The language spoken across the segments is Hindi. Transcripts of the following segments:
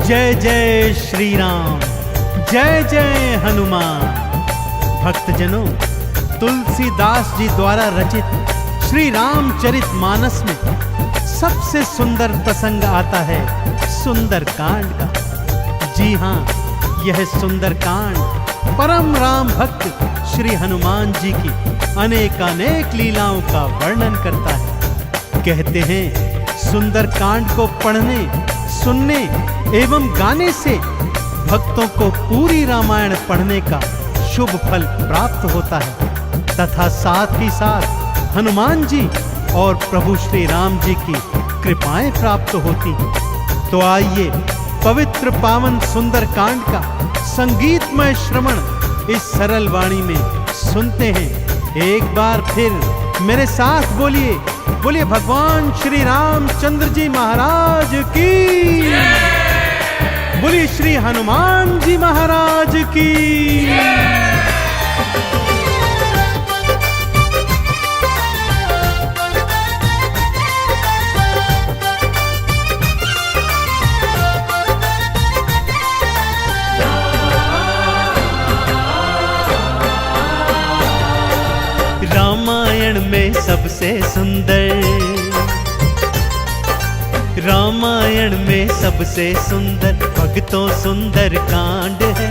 जय जय श्री राम, जय जय हनुमान। भक्तजनों, तुलसीदास जी द्वारा रचित श्री रामचरित मानस में सबसे सुंदर प्रसंग आता है सुंदरकांड का। जी हाँ, यह सुंदरकांड परम राम भक्त श्री हनुमान जी की अनेकानेक लीलाओं का वर्णन करता है। कहते हैं सुंदरकांड को पढ़ने, सुनने एवं गाने से भक्तों को पूरी रामायण पढ़ने का शुभ फल प्राप्त होता है तथा साथ ही साथ हनुमान जी और प्रभु श्री राम जी की कृपाएं प्राप्त होती हैं। तो आइए पवित्र पावन सुंदरकांड का संगीतमय श्रवण इस सरल वाणी में सुनते हैं। एक बार फिर मेरे साथ बोलिए, बोलिए भगवान श्री रामचंद्र जी महाराज की, बोलिए श्री हनुमान जी महाराज की। रामायण में सबसे सुंदर, रामायण में सबसे सुंदर भक्तों सुंदर कांड है।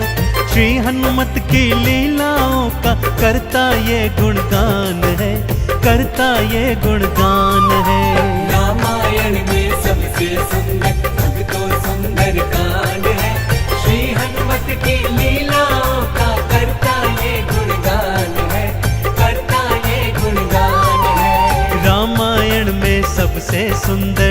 श्री हनुमत की लीलाओं का करता ये गुणगान है, करता ये गुणगान है। रामायण में सबसे सुंदर भक्तों सुंदर कांड है। श्री हनुमत की लीलाओं का करता ये गुणगान है, करता ये गुणगान है। रामायण में सबसे सुंदर।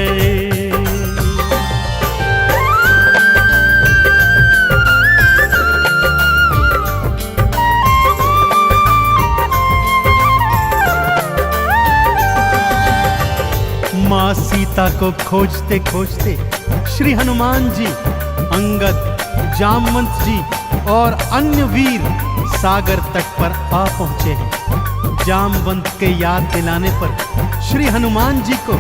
माँ सीता को खोजते खोजते श्री हनुमान जी, अंगद, जामवंत जी और अन्य वीर सागर तट पर आ पहुंचे हैं। जामवंत के याद दिलाने पर श्री हनुमान जी को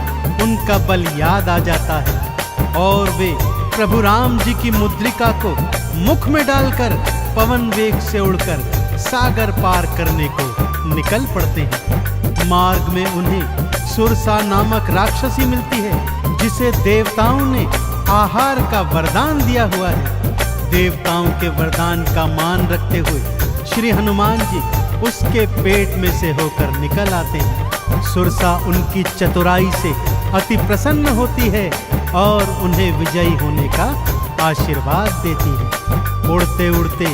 उनका बल याद आ जाता है और वे प्रभु राम जी की मुद्रिका को मुख में डालकर पवन वेग से उड़कर सागर पार करने को निकल पड़ते हैं। मार्ग में उन्हें सुरसा नामक राक्षसी मिलती है, जिसे देवताओं ने आहार का वरदान दिया हुआ है। देवताओं के वरदान का मान रखते हुए श्री हनुमान जी उसके पेट में से होकर निकल आते हैं। सुरसा उनकी चतुराई से अति प्रसन्न होती है और उन्हें विजयी होने का आशीर्वाद देती है। उड़ते उड़ते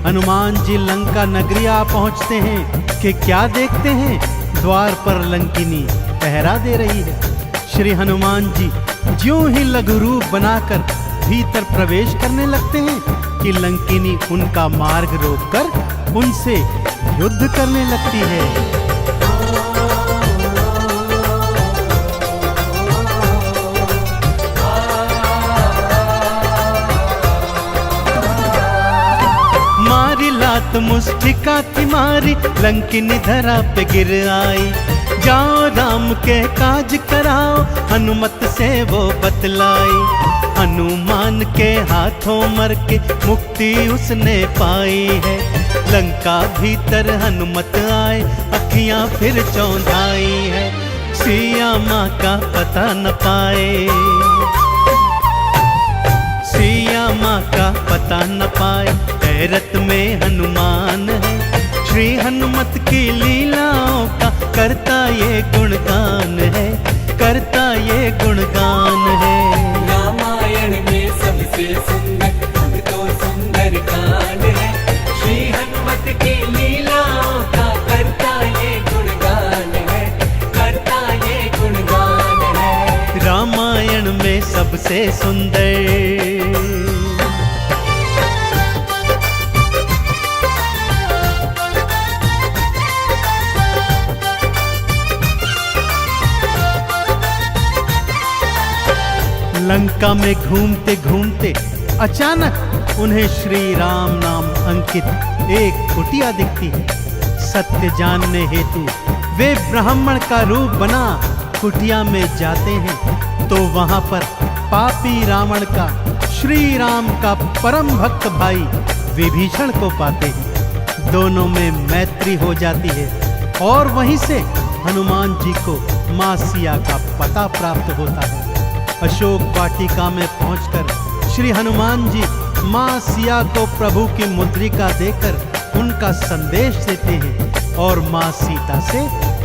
हनुमान जी लंका नगरी आ पहुंचते हैं कि क्या देखते हैं, द्वार पर लंकिनी पहरा दे रही है। श्री हनुमान जी ज्यों ही लघु रूप बनाकर भीतर प्रवेश करने लगते हैं कि लंकिनी उनका मार्ग रोककर उनसे युद्ध करने लगती है। मारी लात मुष्टिका की मारी, लंकिनी धरा पे गिर आई। जाओ राम के काज कराओ, हनुमत से वो बतलाई। हनुमान के हाथों मर के मुक्ति उसने पाई है। लंका भीतर हनुमत आए, अखियां फिर चौंधाई है। सिया माँ का पता न पाए, सिया माँ का पता न पाए। हैरत में हनुमान है, श्री हनुमत की लीलाओं का करता ये गुणगान है, करता ये गुणगान है। रामायण में सबसे सुंदर भक्तों सुंदर कांड है। श्री हनुमत की लीलाओं का करता ये गुणगान है, करता ये गुणगान है। रामायण में सबसे सुंदर। लंका में घूमते घूमते अचानक उन्हें श्री राम नाम अंकित एक कुटिया दिखती है। सत्य जानने हेतु वे ब्राह्मण का रूप बना कुटिया में जाते हैं तो वहां पर पापी रावण का श्री राम का परम भक्त भाई विभीषण को पाते हैं। दोनों में मैत्री हो जाती है और वहीं से हनुमान जी को मां सिया का पता प्राप्त होता है। अशोक वाटिका में पहुंचकर श्री हनुमान जी मां सिया को प्रभु की मुद्रिका देकर उनका संदेश देते हैं और मां सीता से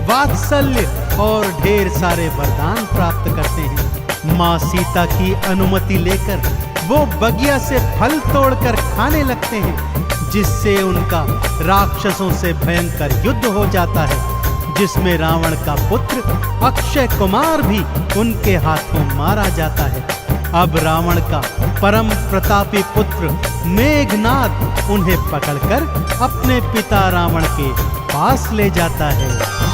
वात्सल्य और ढेर सारे वरदान प्राप्त करते हैं। मां सीता की अनुमति लेकर वो बगिया से फल तोड़कर खाने लगते हैं, जिससे उनका राक्षसों से भयंकर युद्ध हो जाता है, जिसमें रावण का पुत्र अक्षय कुमार भी उनके हाथों मारा जाता है। अब रावण का परम प्रतापी पुत्र मेघनाद उन्हें पकड़कर अपने पिता रावण के पास ले जाता है।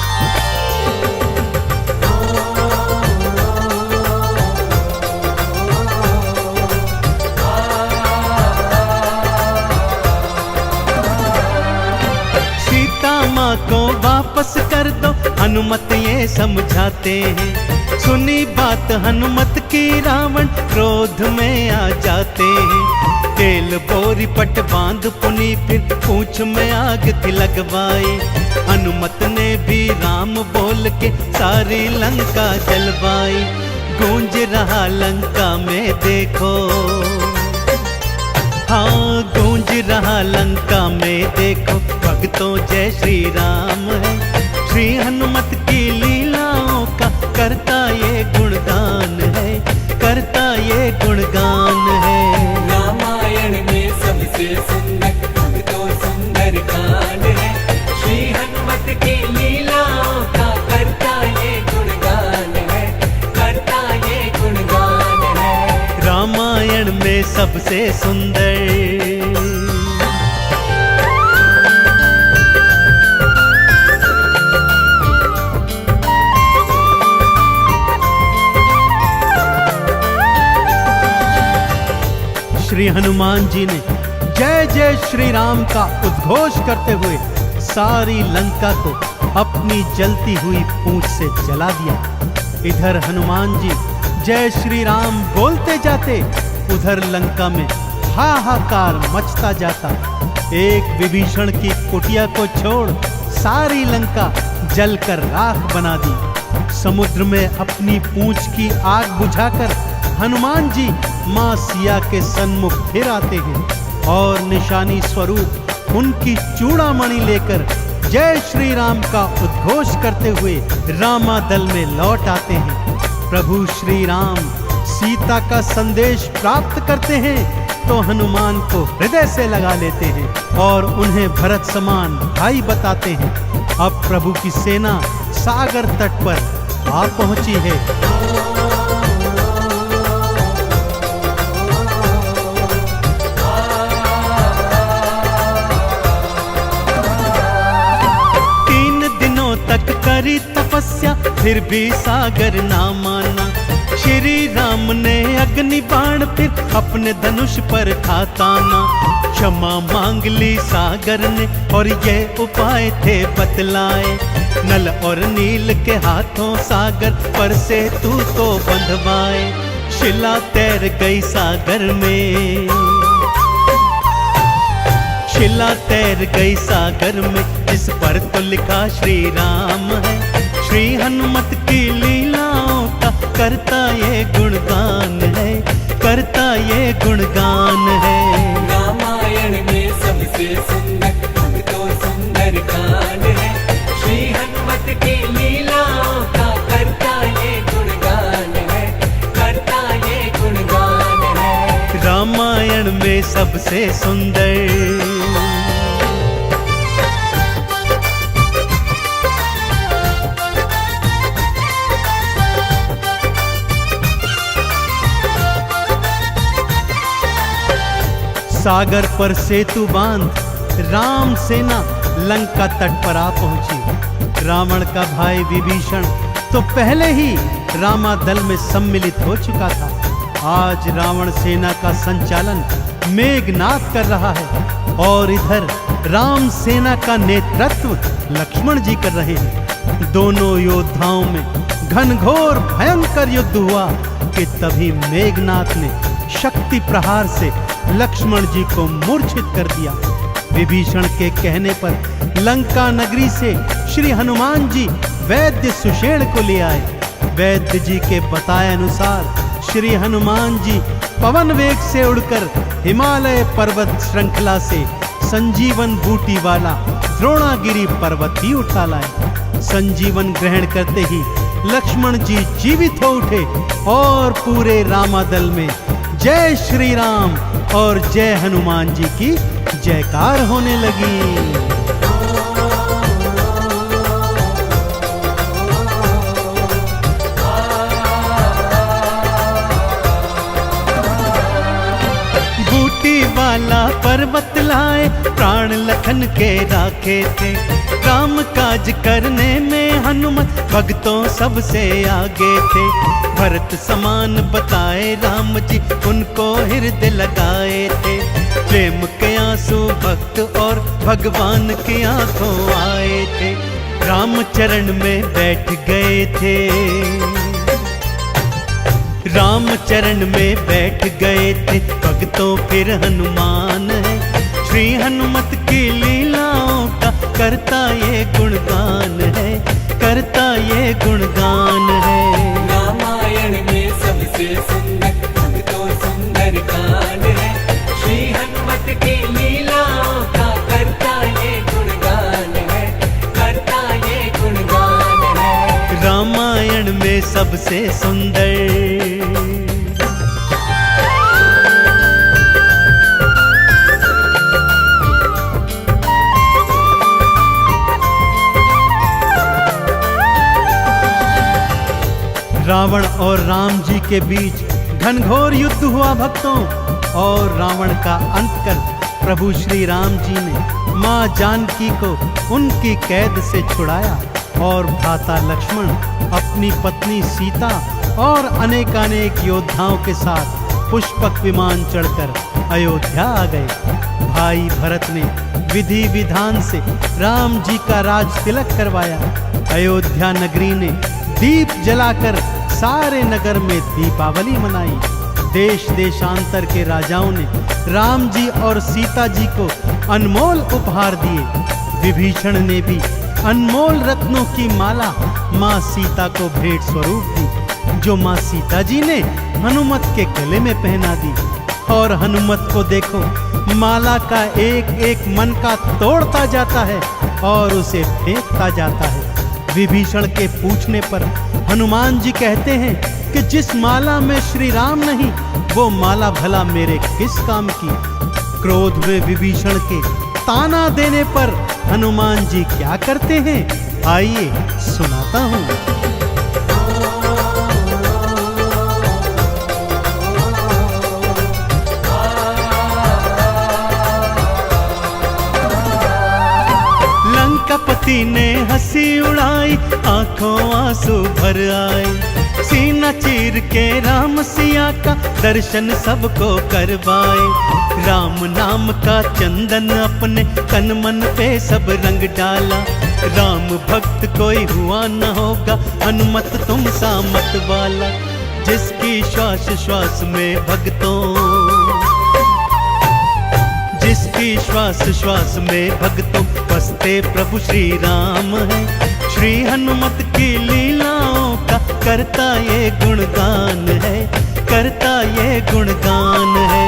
माँ को वापस कर दो, हनुमत ये समझाते हैं। सुनी बात हनुमत की रावण क्रोध में आ जाते हैं। तेल बोरी पट बांध पुनी फिर पूंछ में आग थी लगवाई। हनुमत ने भी राम बोल के सारी लंका जलवाई। गूंज रहा लंका में देखो, हाँ गूंज रहा लंका में देखो, भक्तों जय श्री राम है। श्री हनुमत की लीलाओं का करता ये गुणगान है, करता ये गुणगान है। रामायण में सबसे सुंदर तो सुंदर कांड है। श्री हनुमत की लीलाओं का करता ये गुणगान है, करता ये गुणगान है। रामायण में सबसे सुंदर श्री हनुमान जी ने जय जय श्री राम का उद्घोष करते हुए सारी लंका को अपनी जलती हुई पूंछ से जला दिया। इधर हनुमान जी जय श्री राम बोलते जाते, उधर लंका में हाहाकार मचता जाता। एक विभीषण की कुटिया को छोड़ सारी लंका जलकर राख बना दी। समुद्र में अपनी पूंछ की आग बुझाकर हनुमान जी मां सिया के सन्मुख फिर आते हैं और निशानी स्वरूप उनकी चूड़ामणि लेकर जय श्री राम का उद्घोष करते हुए रामादल में लौट आते हैं। प्रभु श्री राम सीता का संदेश प्राप्त करते हैं तो हनुमान को हृदय से लगा लेते हैं और उन्हें भरत समान भाई बताते हैं। अब प्रभु की सेना सागर तट पर आ पहुंची है। करी तपस्या फिर भी सागर ना माना। श्री राम ने अग्नि बाण फिर अपने धनुष पर था ताना। क्षमा मांग ली सागर ने और ये उपाय थे बतलाए। नल और नील के हाथों सागर पर से तू तो बंधवाए। शिला तैर गई सागर में, शिला तैर गई सागर में, जिस पर तो लिखा श्री राम है। श्री हनुमत की लीलाओं का करता ये गुणगान है, करता ये गुणगान है। रामायण में सबसे सुंदर तो सुंदर कांड है। श्री हनुमत की लीलाओं का करता ये गुणगान है, करता ये गुणगान है। रामायण में सबसे सुंदर सागर पर सेतु बांध राम सेना लंका तट पर आ पहुंची। रावण का भाई विभीषण तो पहले ही रामादल में सम्मिलित हो चुका था। आज रावण सेना का संचालन मेघनाद कर रहा है और इधर राम सेना का नेतृत्व लक्ष्मण जी कर रहे हैं। दोनों योद्धाओं में घनघोर भयंकर युद्ध हुआ कि तभी मेघनाद ने शक्ति प्रहार से लक्ष्मण जी को मूर्छित कर दिया। विभीषण के कहने पर लंका नगरी से श्री हनुमान जी वैद्य सुषेण को ले आए। वैद्य जी के बताए अनुसार श्री हनुमान जी पवन वेग से उड़कर हिमालय पर्वत श्रृंखला से संजीवन बूटी वाला द्रोणागिरी पर्वत ही उठा लाए। संजीवन ग्रहण करते ही लक्ष्मण जी जीवित हो उठे और पूरे रामादल में जय श्री राम और जय हनुमान जी की जयकार होने लगी। वाला पर्वत लाए प्राण लखन के राखे थे। काम काज करने में हनुमत भक्तों सबसे आगे थे। भरत समान बताए राम जी उनको हृदय लगाए थे। प्रेम के आंसू भक्त और भगवान की आंखों आए थे। राम चरण में बैठ गए थे। राम चरण में बैठ गए थे भक्तों फिर हनुमान है। श्री हनुमत की लीलाओं का करता ये गुणगान है, करता ये गुणगान है। रामायण में सबसे सुंदर भक्तों सुंदर कांड है। श्री हनुमत की लीलाओं का करता ये गुणगान है, करता ये गुणगान है। रामायण में सबसे सुंदर रावण और राम जी के बीच घनघोर युद्ध हुआ भक्तों। और रावण का अंत कर प्रभु श्री राम जी ने मां जानकी को उनकी कैद से छुड़ाया और भ्राता लक्ष्मण अपनी पत्नी सीता और अनेकानेक योद्धाओं के साथ पुष्पक विमान चढ़कर अयोध्या आ गए। भाई भरत ने विधि विधान से राम जी का राज तिलक करवाया। अयोध्या नगरी ने दीप जलाकर सारे नगर में दीपावली मनाई। देश देशांतर के राजाओं ने राम जी और सीता जी को अनमोल उपहार दिए। विभीषण ने भी अनमोल रत्नों की माला मां सीता को भेंट स्वरूप दी, जो मां सीता जी ने हनुमत के गले में पहना दी। और हनुमत को देखो, माला का एक एक मन का तोड़ता जाता है और उसे फेंकता जाता है। विभीषण के पूछने पर हनुमान जी कहते हैं कि जिस माला में श्री राम नहीं, वो माला भला मेरे किस काम की। क्रोध में विभीषण के ताना देने पर हनुमान जी क्या करते हैं, आइए सुनाता हूं। लंकापति ने हंसी उड़ाई, आंखों आंसू भर आए। सीना चीर के राम सिया का दर्शन सबको करवाए। राम नाम का चंदन अपने तन मन पे सब रंग डाला। राम भक्त कोई हुआ न होगा, हनुमत तुम सा मत वाला। जिसकी श्वास श्वास में भक्तों, जिसकी श्वास श्वास में भक्तों बसते प्रभु श्री राम है। श्री हनुमत की लीलाओं का करता ये गुणगान है, करता ये गुणगान है।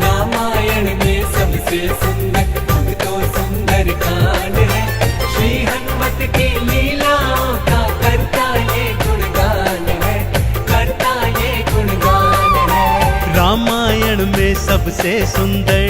रामायण में सबसे सुंदर भक्तों सुंदर कांड है। श्री हनुमत की लीलाओं का करता ये गुणगान है, करता ये गुणगान है। रामायण में सबसे सुंदर